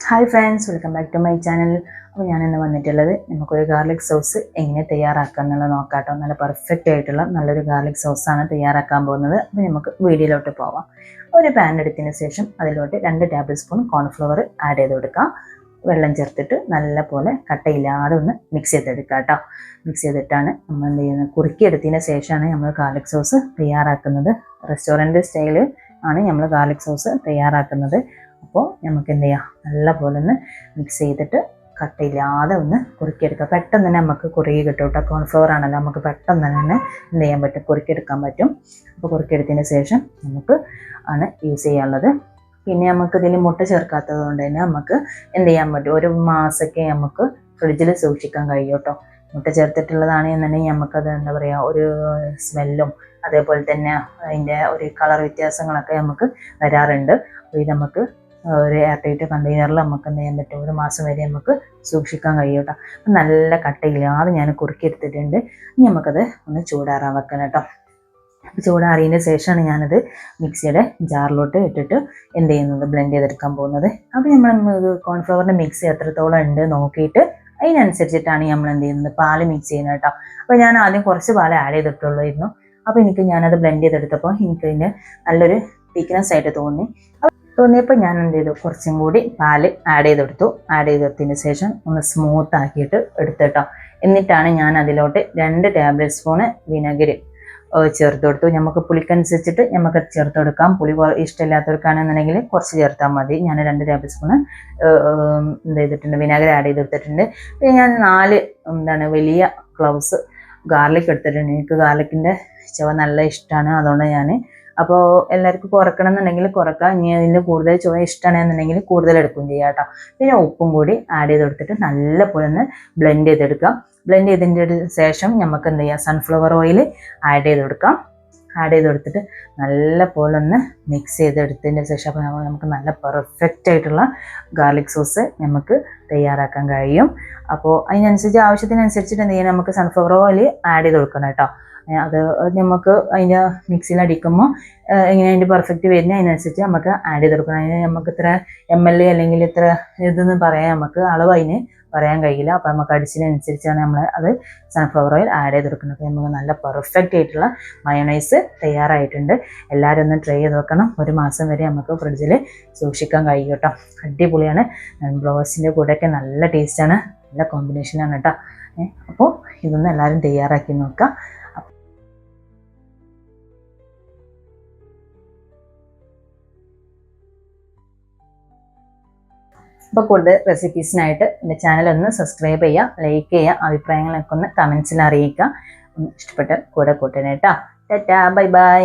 Hi friends, welcome back to my channel. അപ്പോൾ ഞാനിന്ന് വന്നിട്ടുള്ളത് നമുക്കൊരു ഗാർലിക് സോസ് എങ്ങനെ തയ്യാറാക്കുക എന്നുള്ളത് നോക്കാം കേട്ടോ. നല്ല പെർഫെക്റ്റ് ആയിട്ടുള്ള നല്ലൊരു ഗാർലിക് സോസാണ് തയ്യാറാക്കാൻ പോകുന്നത്. അപ്പോൾ നമുക്ക് വീഡിയോയിലോട്ട് പോവാം. ഒരു പാൻ എടുത്തതിന് ശേഷം അതിലോട്ട് 2 ടേബിൾ സ്പൂൺ കോൺഫ്ലവർ ആഡ് ചെയ്ത് കൊടുക്കാം. വെള്ളം ചേർത്തിട്ട് നല്ല പോലെ കട്ടയില്ലാതെ ഒന്ന് മിക്സ് ചെയ്തെടുക്കുക കേട്ടോ. മിക്സ് ചെയ്തിട്ടാണ് നമ്മൾ എന്ത് ചെയ്യുന്നത്, കുറുക്കിയെടുത്തതിന് ശേഷമാണ് നമ്മൾ ഗാർലിക് സോസ് തയ്യാറാക്കുന്നത്. റെസ്റ്റോറൻറ്റ് സ്റ്റൈല് ആണ് നമ്മൾ ഗാർലിക് സോസ് തയ്യാറാക്കുന്നത്. അപ്പോൾ നമുക്ക് എന്ത് ചെയ്യാം, നല്ല പോലെ ഒന്ന് മിക്സ് ചെയ്തിട്ട് കട്ടയില്ലാതെ ഒന്ന് കുറുക്കിയെടുക്കുക. പെട്ടെന്ന് തന്നെ നമുക്ക് കുറുകി കിട്ടും കേട്ടോ. കോൺഫ്ലവർ ആണല്ലോ, നമുക്ക് പെട്ടെന്ന് തന്നെ എന്ത് ചെയ്യാൻ പറ്റും, കുറുക്കിയെടുക്കാൻ പറ്റും. അപ്പോൾ കുറുക്കിയെടുത്തതിന് ശേഷം നമുക്ക് ആണ് യൂസ് ചെയ്യാനുള്ളത്. പിന്നെ നമുക്ക് ഇതിൽ മുട്ട ചേർക്കാത്തത് കൊണ്ട് തന്നെ നമുക്ക് എന്ത് ചെയ്യാൻ പറ്റും, ഒരു മാസമൊക്കെ നമുക്ക് ഫ്രിഡ്ജിൽ സൂക്ഷിക്കാൻ കഴിയും കേട്ടോ. മുട്ട ചേർത്തിട്ടുള്ളതാണ് എന്നുണ്ടെങ്കിൽ നമുക്കത് എന്താ പറയുക, ഒരു സ്മെല്ലും അതേപോലെ തന്നെ അതിൻ്റെ ഒരു കളർ വ്യത്യാസങ്ങളൊക്കെ നമുക്ക് വരാറുണ്ട്. അപ്പോൾ ഇത് നമുക്ക് ഒരു എയർ ടൈറ്റ് കണ്ടെയ്നറിൽ നമുക്ക് എന്ത് ചെയ്യാൻ പറ്റും, ഒരു മാസം വരെ നമുക്ക് സൂക്ഷിക്കാൻ കഴിയും കേട്ടോ. അപ്പം നല്ല കട്ടയില്ലാതെ ഞാൻ കുറുക്കിയെടുത്തിട്ടുണ്ട്. ഇനി നമുക്കത് ഒന്ന് ചൂടാറാൻ വെക്കണം കേട്ടോ. ചൂടാറിയതിന് ശേഷമാണ് ഞാനത് മിക്സിയുടെ ജാറിലോട്ട് ഇട്ടിട്ട് എന്ത് ചെയ്യുന്നത്, ബ്ലെൻഡ് ചെയ്തെടുക്കാൻ പോകുന്നത്. അപ്പോൾ നമ്മൾ കോൺഫ്ലവറിൻ്റെ മിക്സ് എത്രത്തോളം ഉണ്ട് നോക്കിയിട്ട് അതിനനുസരിച്ചിട്ടാണ് നമ്മൾ എന്ത് ചെയ്യുന്നത്, പാല് മിക്സ് ചെയ്യുന്നത് കേട്ടോ. അപ്പോൾ ഞാൻ ആദ്യം കുറച്ച് പാൽ ആഡ് ചെയ്തിട്ടുള്ളായിരുന്നു. അപ്പോൾ ഞാനത് ബ്ലെൻഡ് ചെയ്തെടുത്തപ്പോൾ എനിക്കതിന് നല്ലൊരു തിക്നെസ് ആയിട്ട് തോന്നിയപ്പോൾ ഞാൻ എന്ത് ചെയ്തു, കുറച്ചും കൂടി പാല് ആഡ് ചെയ്തെടുത്തതിന് ശേഷം ഒന്ന് സ്മൂത്ത് ആക്കിയിട്ട് എടുത്തിട്ടോ. എന്നിട്ടാണ് ഞാൻ അതിലോട്ട് 2 ടേബിൾ സ്പൂണ് വിനെഗർ ചേർത്ത് കൊടുത്തു. നമുക്ക് പുളിക്കനുസരിച്ചിട്ട് നമുക്ക് ചേർത്ത് കൊടുക്കാം. പുളി ഇഷ്ടമില്ലാത്തവർക്കാണെന്നുണ്ടെങ്കിൽ കുറച്ച് ചേർത്താൽ മതി. ഞാൻ 2 ടേബിൾ സ്പൂണ് എന്ത് ചെയ്തിട്ടുണ്ട്, വിനാഗിരി ആഡ് ചെയ്തെടുത്തിട്ടുണ്ട്. പിന്നെ ഞാൻ 4 വലിയ ക്ലൗസ് ഗാർലിക് എടുത്തിട്ടുണ്ട്. എനിക്ക് ഗാർലിക്കിൻ്റെ ചുവ നല്ല ഇഷ്ടമാണ്, അതുകൊണ്ട് ഞാൻ അപ്പോൾ എല്ലാവർക്കും കുറക്കണം എന്നുണ്ടെങ്കിൽ കുറക്കാം. ഇനി അതിന് കൂടുതൽ ചുവ ഇഷ്ടമാണെന്നുണ്ടെങ്കിൽ കൂടുതൽ എടുക്കുകയും ചെയ്യാം കേട്ടോ. പിന്നെ ഉപ്പും കൂടി ആഡ് ചെയ്ത് കൊടുത്തിട്ട് നല്ല പോലെ ഒന്ന് ബ്ലെൻഡ് ചെയ്തെടുക്കാം. ബ്ലെൻഡ് ചെയ്തതിൻ്റെ ശേഷം നമുക്ക് എന്ത് ചെയ്യാം, സൺഫ്ലവർ ഓയിൽ ആഡ് ചെയ്ത് കൊടുക്കാം. ആഡ് ചെയ്ത് കൊടുത്തിട്ട് നല്ല പോലെ ഒന്ന് മിക്സ് ചെയ്തെടുത്തതിൻ്റെ ശേഷം അപ്പോൾ നമുക്ക് നല്ല പെർഫെക്റ്റ് ആയിട്ടുള്ള ഗാർലിക് സോസ് നമുക്ക് തയ്യാറാക്കാൻ കഴിയും. അപ്പോൾ അതിനനുസരിച്ച് ആവശ്യത്തിനനുസരിച്ചിട്ട് എന്ത് ചെയ്യാം, നമുക്ക് സൺഫ്ലവർ ഓയിൽ ആഡ് ചെയ്ത് കൊടുക്കണം കേട്ടോ. അത് നമുക്ക് അതിൻ്റെ മിക്സിയിൽ അടിക്കുമ്പോൾ എങ്ങനെ അതിൻ്റെ പെർഫെക്റ്റ് വരുന്നത് അതിനനുസരിച്ച് നമുക്ക് ആഡ് ചെയ്ത് കൊടുക്കണം. അതിന് നമുക്ക് ഇത്ര ml അല്ലെങ്കിൽ ഇത്ര ഇതെന്ന് പറയാൻ നമുക്ക് അളവ് അതിന് പറയാൻ കഴിയില്ല. അപ്പോൾ നമുക്ക് അടിച്ചതിനനുസരിച്ചാണ് നമ്മൾ അത് സൺഫ്ലവർ ഓയിൽ ആഡ് ചെയ്ത് കൊടുക്കുന്നത്. അപ്പോൾ നമുക്ക് നല്ല പെർഫെക്റ്റ് ആയിട്ടുള്ള മയോണൈസ് തയ്യാറായിട്ടുണ്ട്. എല്ലാവരും ഒന്ന് ട്രൈ ചെയ്ത് നോക്കണം. ഒരു മാസം വരെ നമുക്ക് ഫ്രിഡ്ജിൽ സൂക്ഷിക്കാൻ കഴിയും കേട്ടോ. അടിപൊളിയാണ്. ബ്രോസ്റ്റിൻ്റെ കൂടെയൊക്കെ നല്ല ടേസ്റ്റാണ്, നല്ല കോമ്പിനേഷനാണ് കേട്ടോ. അപ്പോൾ ഇതൊന്ന് എല്ലാവരും തയ്യാറാക്കി നോക്കാം. അപ്പോൾ കൂടുതൽ റെസിപ്പീസിനായിട്ട് എൻ്റെ ചാനൽ ഒന്ന് സബ്സ്ക്രൈബ് ചെയ്യുക, ലൈക്ക് ചെയ്യുക, അഭിപ്രായങ്ങളൊക്കെ ഒന്ന് കമൻസിൽ അറിയിക്കുക. ഇഷ്ടപ്പെട്ട കൂടെ കൂട്ടണേ കേട്ടോ. Tata, bye bye.